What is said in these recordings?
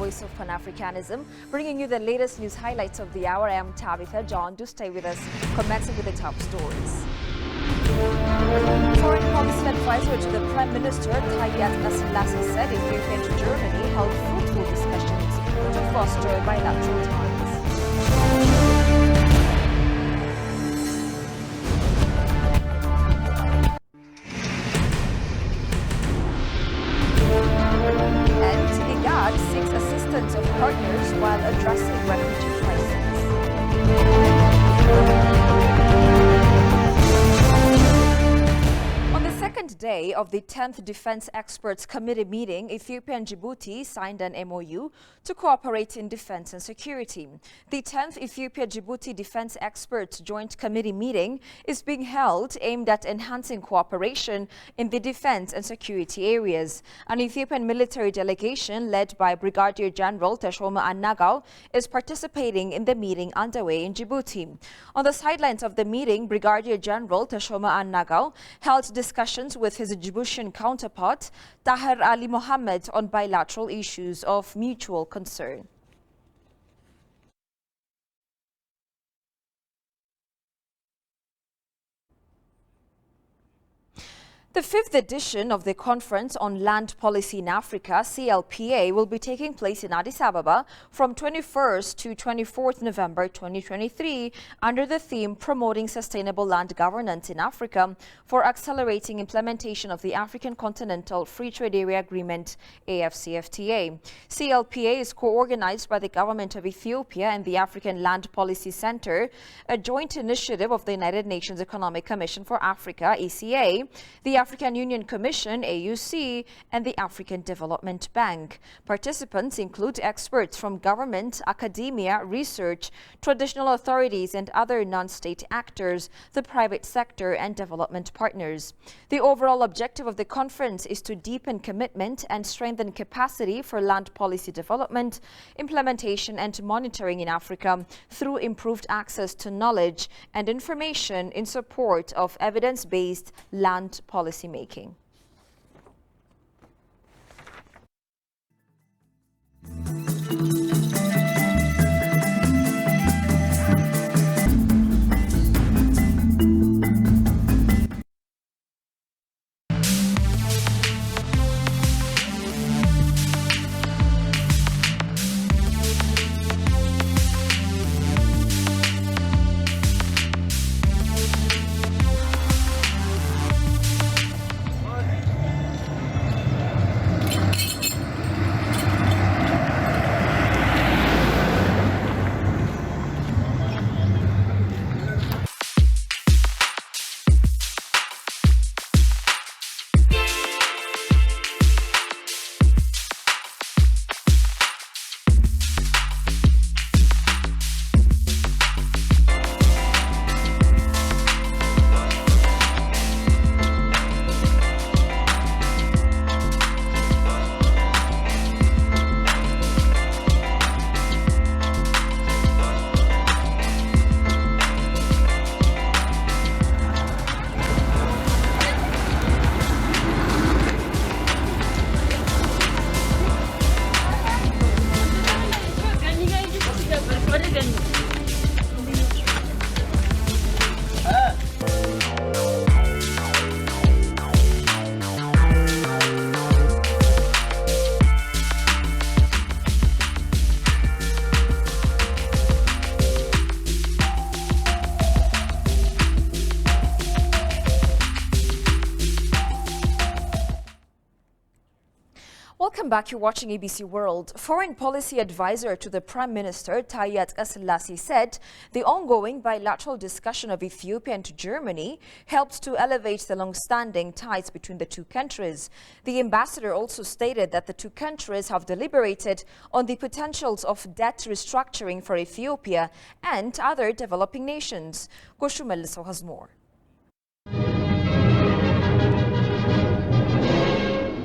Voice of Pan-Africanism, bringing you the latest news highlights of the hour. I am Tabitha John. Do stay with us, commencing with the top stories. Foreign policy advisor to the Prime Minister, Tayyat Asselassie, said Ethiopia and Germany held fruitful discussions to foster bilateral ties. Seeks assistance of partners while addressing refugee crisis. On the second day of the 10th Defense Experts Committee meeting, Ethiopia and Djibouti signed an MOU to cooperate in defense and security. The 10th Ethiopia-Djibouti Defense Experts Joint Committee meeting is being held aimed at enhancing cooperation in the defense and security areas. An Ethiopian military delegation led by Brigadier General Teshome Annagaw is participating in the meeting underway in Djibouti. On the sidelines of the meeting, Brigadier General Teshome Annagaw held discussions with his Djiboutian counterpart, Taher Ali Mohammed, on bilateral issues of mutual concern. The fifth edition of the Conference on Land Policy in Africa, CLPA, will be taking place in Addis Ababa from 21st to 24th November 2023 under the theme Promoting Sustainable Land Governance in Africa for Accelerating Implementation of the African Continental Free Trade Area Agreement, AfCFTA. CLPA is co-organized by the Government of Ethiopia and the African Land Policy Center, a joint initiative of the United Nations Economic Commission for Africa, ECA, the African Union Commission, AUC, and the African Development Bank. Participants include experts from government, academia, research, traditional authorities, and other non-state actors, the private sector, and development partners. The overall objective of the conference is to deepen commitment and strengthen capacity for land policy development, implementation, and monitoring in Africa through improved access to knowledge and information in support of evidence-based land policy making. Welcome back. You're watching ABC World. Foreign policy advisor to the Prime Minister, Tayyat Asselassie, said the ongoing bilateral discussion of Ethiopia and Germany helped to elevate the long-standing ties between the two countries. The ambassador also stated that the two countries have deliberated on the potentials of debt restructuring for Ethiopia and other developing nations. Goshu Melliso has more.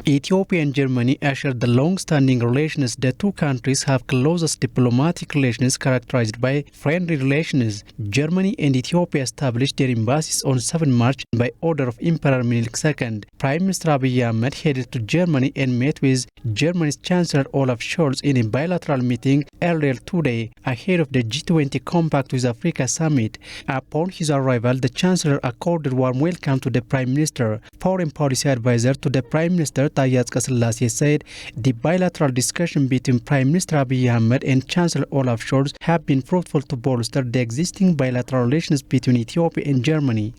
Ethiopia and Germany assured the long-standing relations the two countries have closest diplomatic relations characterized by friendly relations. Germany and Ethiopia established their embassies on 7 March by order of Emperor Menelik II. Prime Minister Abiy Ahmed headed to Germany and met with Germany's Chancellor Olaf Scholz in a bilateral meeting earlier today ahead of the G20 Compact with Africa summit. Upon his arrival, the Chancellor accorded warm welcome to the Prime Minister. Foreign policy advisor to the Prime Minister Taye Atsqasillase said the bilateral discussion between Prime Minister Abiy Ahmed and Chancellor Olaf Scholz have been fruitful to bolster the existing bilateral relations between Ethiopia and Germany.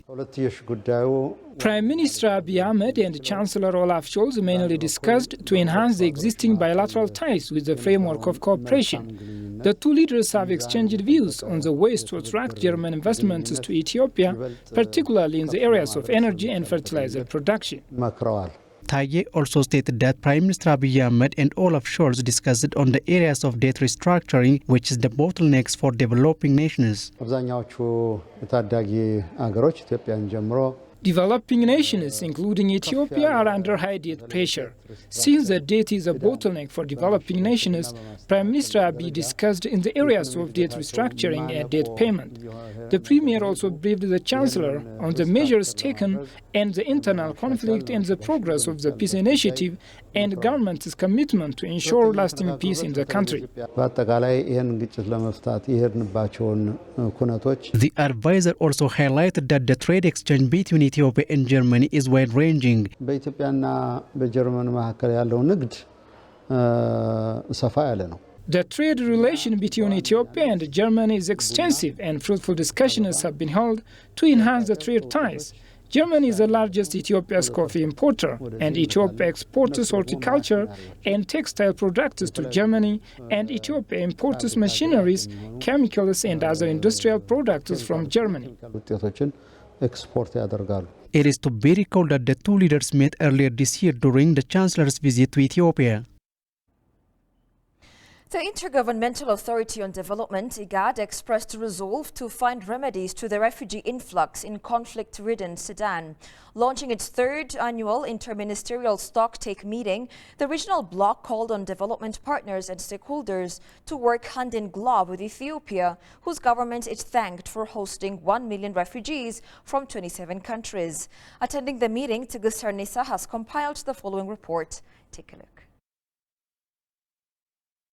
Prime Minister Abiy Ahmed and Chancellor Olaf Scholz mainly discussed to enhance the existing bilateral ties with the framework of cooperation. The two leaders have exchanged views on the ways to attract German investments to Ethiopia, particularly in the areas of energy and fertilizer production. Taye also stated that Prime Minister Abiy Ahmed and Olaf Scholz discussed on the areas of debt restructuring, which is the bottlenecks for developing nations. Developing nations, including Ethiopia, are under high debt pressure. Since the debt is a bottleneck for developing nations, Prime Minister Abiy discussed in the areas of debt restructuring and debt payment. The Premier also briefed the Chancellor on the measures taken and the internal conflict and the progress of the peace initiative and government's commitment to ensure lasting peace in the country. The advisor also highlighted that the trade exchange between Ethiopia and Germany is wide-ranging. The trade relation between Ethiopia and Germany is extensive, and fruitful discussions have been held to enhance the trade ties. Germany is the largest Ethiopia's coffee importer, and Ethiopia exports horticulture and textile products to Germany, and Ethiopia imports machineries, chemicals, and other industrial products from Germany. It is to be recalled that the two leaders met earlier this year during the Chancellor's visit to Ethiopia. The Intergovernmental Authority on Development, IGAD, expressed resolve to find remedies to the refugee influx in conflict-ridden Sudan. Launching its third annual interministerial stocktake meeting, the regional bloc called on development partners and stakeholders to work hand-in-glove with Ethiopia, whose government it thanked for hosting 1 million refugees from 27 countries. Attending the meeting, Tigist Harnessa has compiled the following report. Take a look.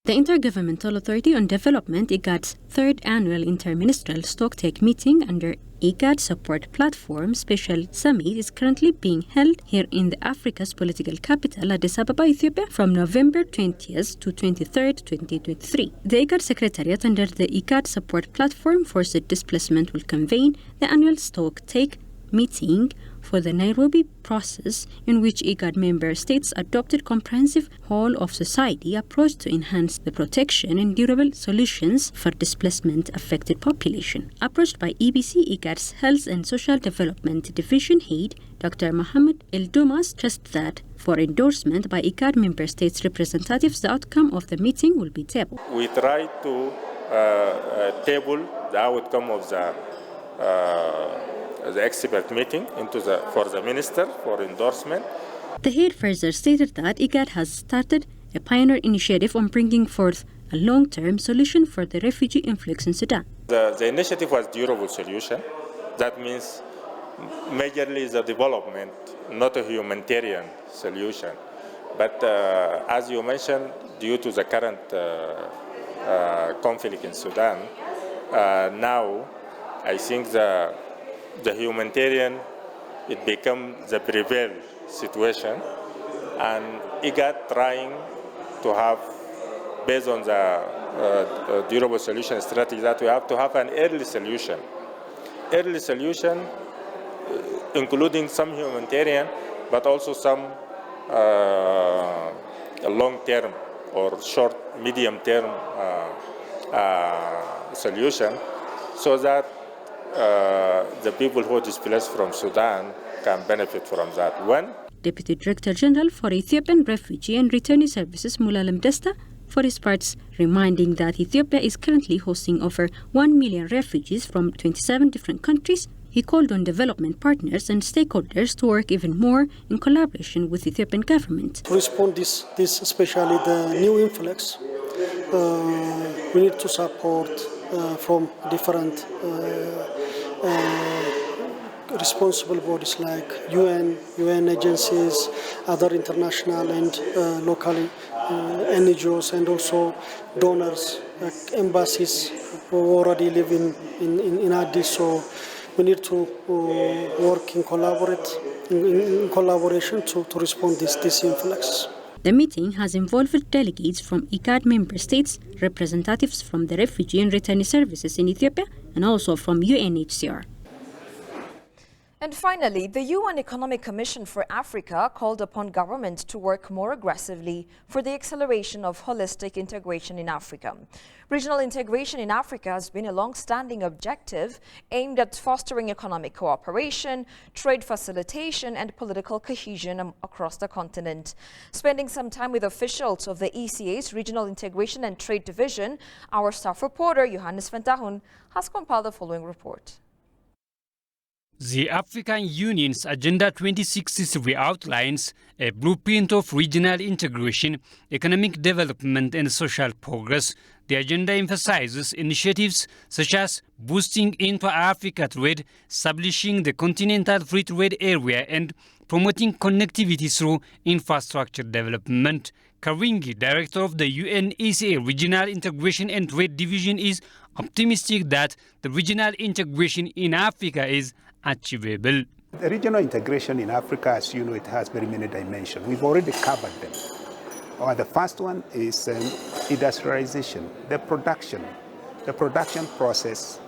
The Intergovernmental Authority on Development, IGAD's third annual interministerial stocktake meeting under IGAD Support Platform Special Summit is currently being held here in the Africa's political capital, Addis Ababa, Ethiopia, from November 20th to 23rd, 2023. The IGAD Secretariat under the IGAD Support Platform Forced Displacement will convene the annual stocktake meeting for the Nairobi process, in which IGAD member states adopted comprehensive whole-of-society approach to enhance the protection and durable solutions for displacement-affected population. Approached by EBC, IGAD's Health and Social Development Division Head, Dr. Mohamed El-Doumas, stressed that for endorsement by IGAD member states representatives, the outcome of the meeting will be tabled. We try to table the outcome of the expert meeting for the minister for endorsement. The head further stated that IGAD has started a pioneer initiative on bringing forth a long-term solution for the refugee influx in Sudan. The initiative was durable solution. That means majorly the development, not a humanitarian solution. But as you mentioned, due to the current conflict in Sudan, now I think the humanitarian, it becomes the prevail situation, and IGAD trying to have, based on the durable solution strategy, that we have to have an early solution. Early solution, including some humanitarian, but also some long-term or short, medium-term solution, so that the people who are displaced from Sudan can benefit from that. One, Deputy Director General for Ethiopian Refugee and Returnee Services, Mulalam Desta, for his part, reminding that Ethiopia is currently hosting over 1 million refugees from 27 different countries, He called on development partners and stakeholders to work even more in collaboration with the Ethiopian government. To respond this especially the new influx, we need to support from different responsible bodies like UN agencies, other international and local NGOs, and also donors, like embassies who already live in Addis. So we need to work in collaboration to respond this influx. The meeting has involved delegates from IGAD member states, representatives from the refugee and returnee services in Ethiopia, and also from UNHCR. And finally, the UN Economic Commission for Africa called upon government to work more aggressively for the acceleration of holistic integration in Africa. Regional integration in Africa has been a long-standing objective aimed at fostering economic cooperation, trade facilitation, and political cohesion across the continent. Spending some time with officials of the ECA's Regional Integration and Trade Division, our staff reporter Johannes Ventahun has compiled the following report. The African Union's Agenda 2063 outlines a blueprint of regional integration, economic development and social progress. The agenda emphasizes initiatives such as boosting intra-Africa trade, establishing the Continental Free Trade Area and promoting connectivity through infrastructure development. Karingi, director of the UNECA Regional Integration and Trade Division, is optimistic that the regional integration in Africa is achievable. The regional integration in Africa, as you know, it has very many dimensions. We've already covered them. The first one is industrialization, the production process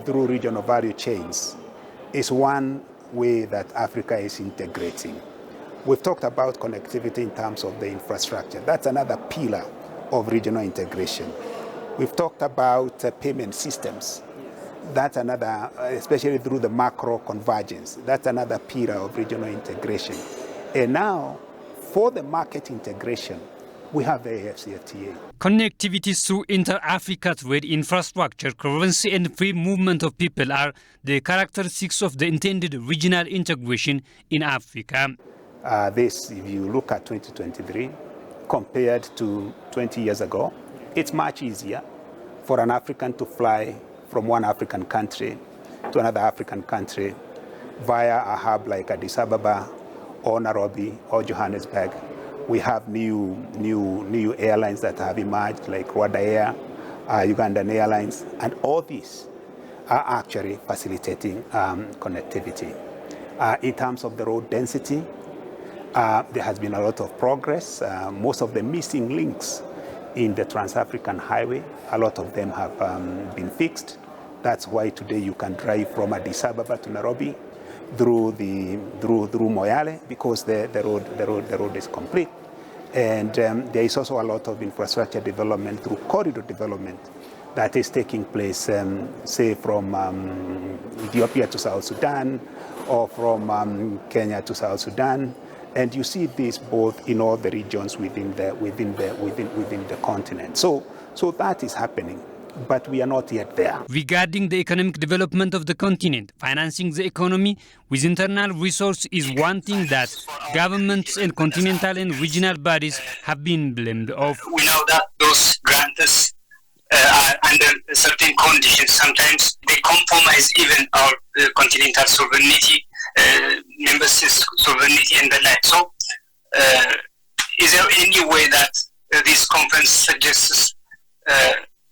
through regional value chains is one way that Africa is integrating. We've talked about connectivity in terms of the infrastructure. That's another pillar of regional integration. We've talked about payment systems. That's another, especially through the macro convergence, that's another pillar of regional integration. And now, for the market integration, we have the AfCFTA. Connectivity through inter-Africa trade, infrastructure, currency and free movement of people are the characteristics of the intended regional integration in Africa. This, if you look at 2023, compared to 20 years ago, it's much easier for an African to fly from one African country to another African country via a hub like Addis Ababa or Nairobi or Johannesburg. We have new airlines that have emerged like Rwanda Air, Ugandan Airlines, and all these are actually facilitating connectivity. In terms of the road density, there has been a lot of progress. Most of the missing links in the Trans-African Highway, a lot of them have been fixed. That's why today you can drive from Addis Ababa to Nairobi through Moyale, because the road is complete. And there is also a lot of infrastructure development through corridor development that is taking place, say from Ethiopia to South Sudan, or from Kenya to South Sudan. And you see this both in all the regions within the continent. So that is happening, but we are not yet there. Regarding the economic development of the continent, financing the economy with internal resources is one thing that governments and continental and regional bodies have been blamed of. We know that those grants are under certain conditions. Sometimes they compromise even our continental sovereignty, member states' sovereignty and the like. So, is there any way that this conference suggests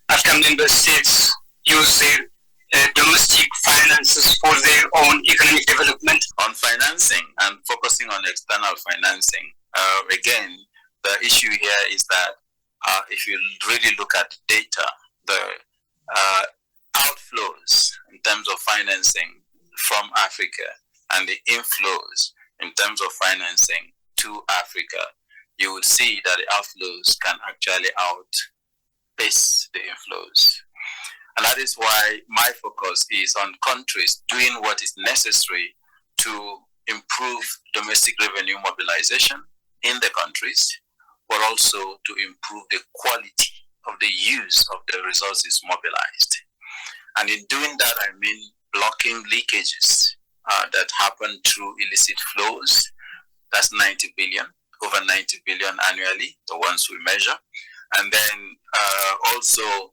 African member states use their domestic finances for their own economic development? On financing and focusing on external financing, again, the issue here is that if you really look at data, the outflows in terms of financing from Africa and the inflows in terms of financing to Africa, you would see that the outflows can actually outpace the inflows. And that is why my focus is on countries doing what is necessary to improve domestic revenue mobilization in the countries, but also to improve the quality of the use of the resources mobilized. And in doing that, I mean blocking leakages that happen through illicit flows. That's 90 billion, over 90 billion annually, the ones we measure. And then also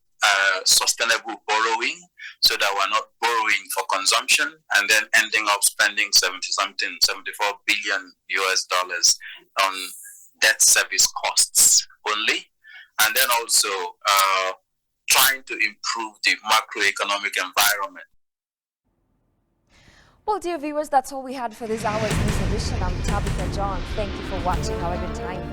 sustainable borrowing, so that we're not borrowing for consumption and then ending up spending 74 billion US dollars on debt service costs only. And then also trying to improve the macroeconomic environment. Well, dear viewers, that's all we had for this hour's news edition. I'm Tabitha John. Thank you for watching. Have a good time.